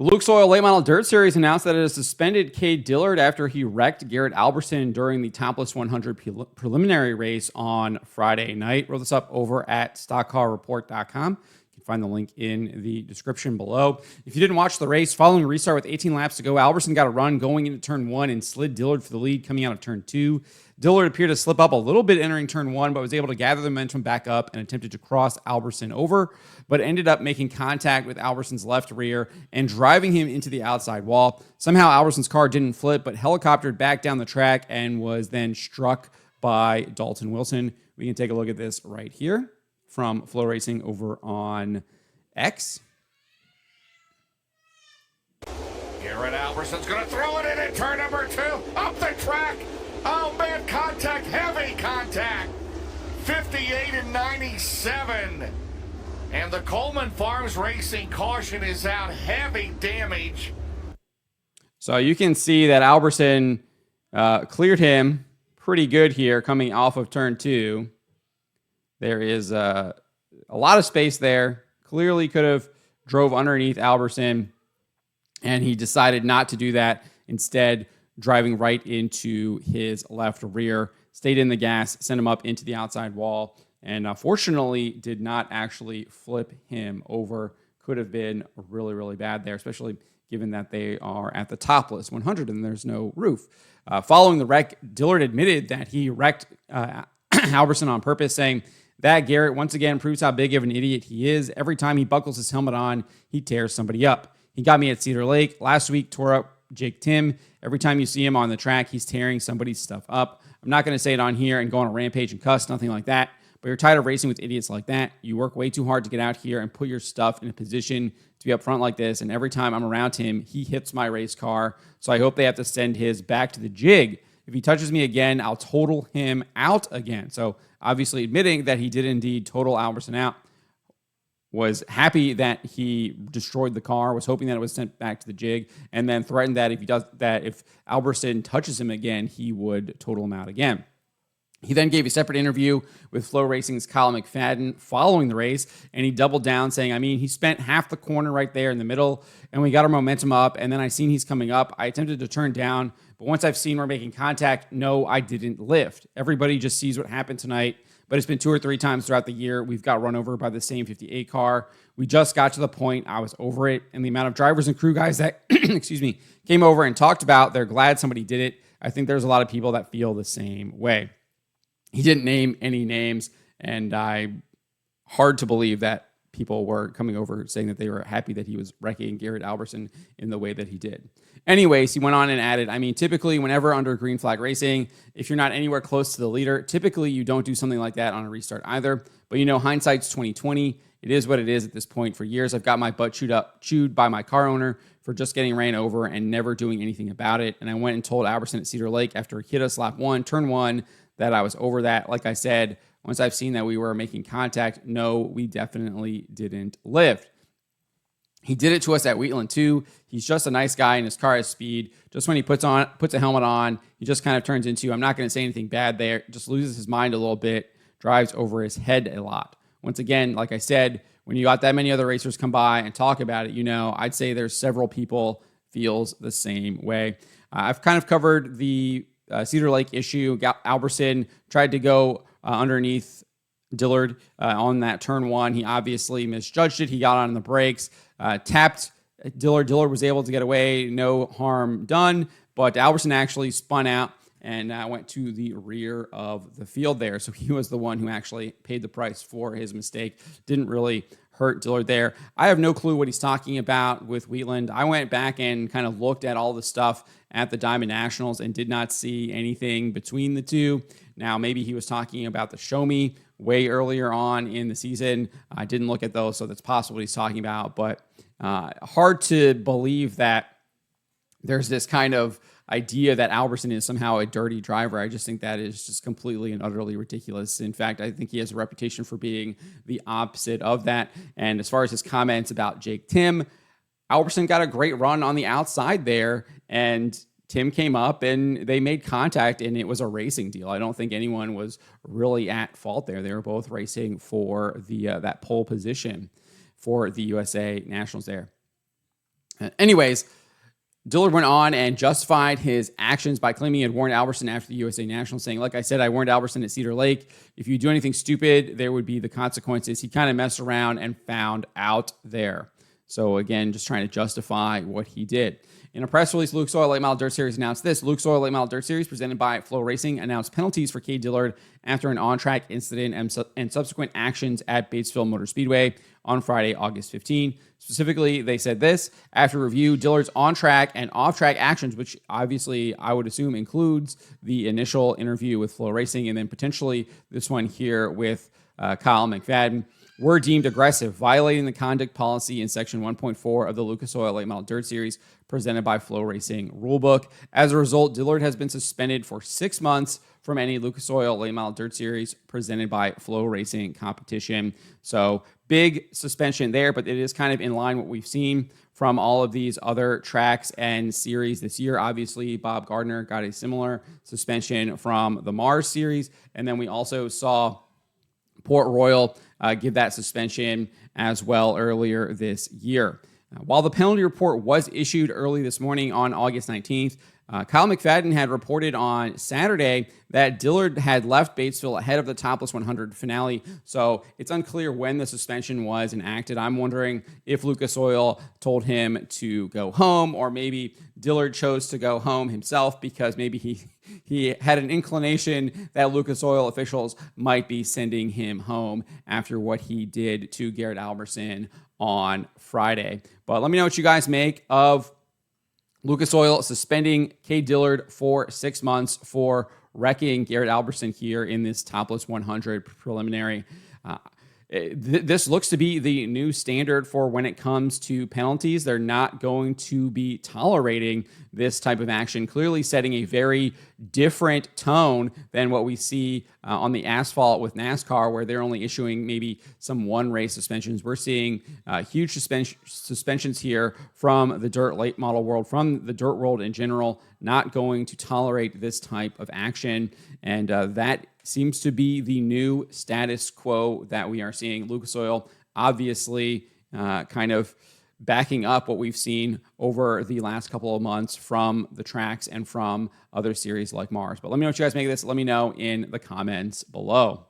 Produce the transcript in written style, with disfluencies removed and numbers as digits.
The Luke Soil Late Model Dirt Series announced that it has suspended Cade Dillard after he wrecked Garrett Alberson during the Topless 100 preliminary race on Friday night. Wrote this up over at stockcarreport.com. You can find the link in the description below. If you didn't watch the race, following a restart with 18 laps to go, Alberson got a run going into turn 1 and slid Dillard for the lead coming out of turn 2. Dillard appeared to slip up a little bit entering turn 1, but was able to gather the momentum back up and attempted to cross Alberson over, but ended up making contact with Alberson's left rear and driving him into the outside wall. Somehow Alberson's car didn't flip, but helicoptered back down the track and was then struck by Dalton Wilson. We can take a look at this right here from Flow Racing over on X. Garrett Alberson's going to throw it in at turn number 2, up the track. Oh, man, contact, heavy contact. 58 and 97. And the Coleman Farms Racing caution is out, heavy damage. So you can see that Alberson cleared him pretty good here coming off of turn 2. There is a lot of space there. Clearly could have drove underneath Alberson, and he decided not to do that. Instead, driving right into his left rear, stayed in the gas, sent him up into the outside wall, and fortunately did not actually flip him over. Could have been really, really bad there, especially given that they are at the Topless 100 and there's no roof. Following the wreck, Dillard admitted that he wrecked Alberson on purpose, saying that Garrett once again proves how big of an idiot he is. Every time he buckles his helmet on, he tears somebody up. He got me at Cedar Lake. Last week, tore up Jake Tim. Every time you see him on the track, he's tearing somebody's stuff up. I'm not going to say it on here and go on a rampage and cuss, nothing like that. But you're tired of racing with idiots like that. You work way too hard to get out here and put your stuff in a position to be up front like this. And every time I'm around him, he hits my race car. So I hope they have to send his back to the jig. If he touches me again, I'll total him out again. So obviously admitting that he did indeed total Alberson out. Was happy that he destroyed the car, was hoping that it was sent back to the jig, and then threatened that if Alberson touches him again, he would total him out again. He then gave a separate interview with Flow Racing's Kyle McFadden following the race, and he doubled down saying, he spent half the corner right there in the middle, and we got our momentum up, and then I seen he's coming up. I attempted to turn down, but once I've seen we're making contact, no, I didn't lift. Everybody just sees what happened tonight. But it's been 2 or 3 times throughout the year we've got run over by the same 58 car. We just got to the point I was over it, and the amount of drivers and crew guys that came over and talked about they're glad somebody did it. I think there's a lot of people that feel the same way. He didn't name any names, and hard to believe that people were coming over saying that they were happy that he was wrecking Garrett Alberson in the way that he did. Anyways, he went on and added, typically whenever under green flag racing, if you're not anywhere close to the leader, typically you don't do something like that on a restart either. But hindsight's 20/20. It is what it is at this point. For years, I've got my butt chewed by my car owner for just getting ran over and never doing anything about it. And I went and told Alberson at Cedar Lake after he hit us lap 1, turn 1, that I was over that. Like I said, once I've seen that we were making contact, no, we definitely didn't lift. He did it to us at Wheatland too. He's just a nice guy and his car has speed. Just when he puts a helmet on, he just kind of turns into, I'm not going to say anything bad there, just loses his mind a little bit, drives over his head a lot. Once again, like I said, when you got that many other racers come by and talk about it, I'd say there's several people feels the same way. I've kind of covered the Cedar Lake issue. Alberson tried to go underneath Dillard on that turn 1. He obviously misjudged it. He got on the brakes, tapped Dillard. Dillard was able to get away, no harm done, but Alberson actually spun out and went to the rear of the field there. So he was the one who actually paid the price for his mistake. Didn't really hurt Dillard there. I have no clue what he's talking about with Wheatland. I went back and kind of looked at all the stuff at the Diamond Nationals and did not see anything between the two. Now, maybe he was talking about the Show Me way earlier on in the season. I didn't look at those, so that's possible what he's talking about, but hard to believe that there's this kind of idea that Alberson is somehow a dirty driver. I just think that is just completely and utterly ridiculous. In fact, I think he has a reputation for being the opposite of that. And as far as his comments about Jake Tim, Alberson got a great run on the outside there, and Tim came up and they made contact, and it was a racing deal. I don't think anyone was really at fault there. They were both racing for the that pole position for the USA Nationals there. Anyways, Dillard went on and justified his actions by claiming he had warned Alberson after the USA National, saying, like I said, I warned Alberson at Cedar Lake. If you do anything stupid, there would be the consequences. He kind of messed around and found out there. So again, just trying to justify what he did. In a press release, Lucas Oil Late Model Dirt Series announced this. Lucas Oil Late Model Dirt Series, presented by Flow Racing, announced penalties for Cade Dillard after an on-track incident and subsequent actions at Batesville Motor Speedway on Friday, August 15. Specifically, they said this: after review, Dillard's on-track and off-track actions, which obviously I would assume includes the initial interview with Flow Racing and then potentially this one here with Kyle McFadden, were deemed aggressive, violating the conduct policy in Section 1.4 of the Lucas Oil Late Model Dirt Series presented by Flow Racing Rulebook. As a result, Dillard has been suspended for 6 months from any Lucas Oil Late Model Dirt Series presented by Flow Racing competition. So big suspension there, but it is kind of in line with what we've seen from all of these other tracks and series this year. Obviously, Bob Gardner got a similar suspension from the Mars series, and then we also saw Port Royal give that suspension as well earlier this year. While the penalty report was issued early this morning on August 19th, Kyle McFadden had reported on Saturday that Dillard had left Batesville ahead of the Topless 100 finale, so it's unclear when the suspension was enacted. I'm wondering if Lucas Oil told him to go home, or maybe Dillard chose to go home himself because maybe he had an inclination that Lucas Oil officials might be sending him home after what he did to Garrett Alberson on Friday. But let me know what you guys make of Lucas Oil suspending Cade Dillard for 6 months for wrecking Garrett Alberson here in this Topless 100 preliminary. This looks to be the new standard for when it comes to penalties. They're not going to be tolerating this type of action, clearly setting a very different tone than what we see on the asphalt with NASCAR, where they're only issuing maybe some one-race suspensions. We're seeing huge suspensions here from the dirt late model world, from the dirt world in general, not going to tolerate this type of action. And that seems to be the new status quo that we are seeing. Lucas Oil obviously kind of backing up what we've seen over the last couple of months from the tracks and from other series like Mars. But let me know what you guys make of this. Let me know in the comments below.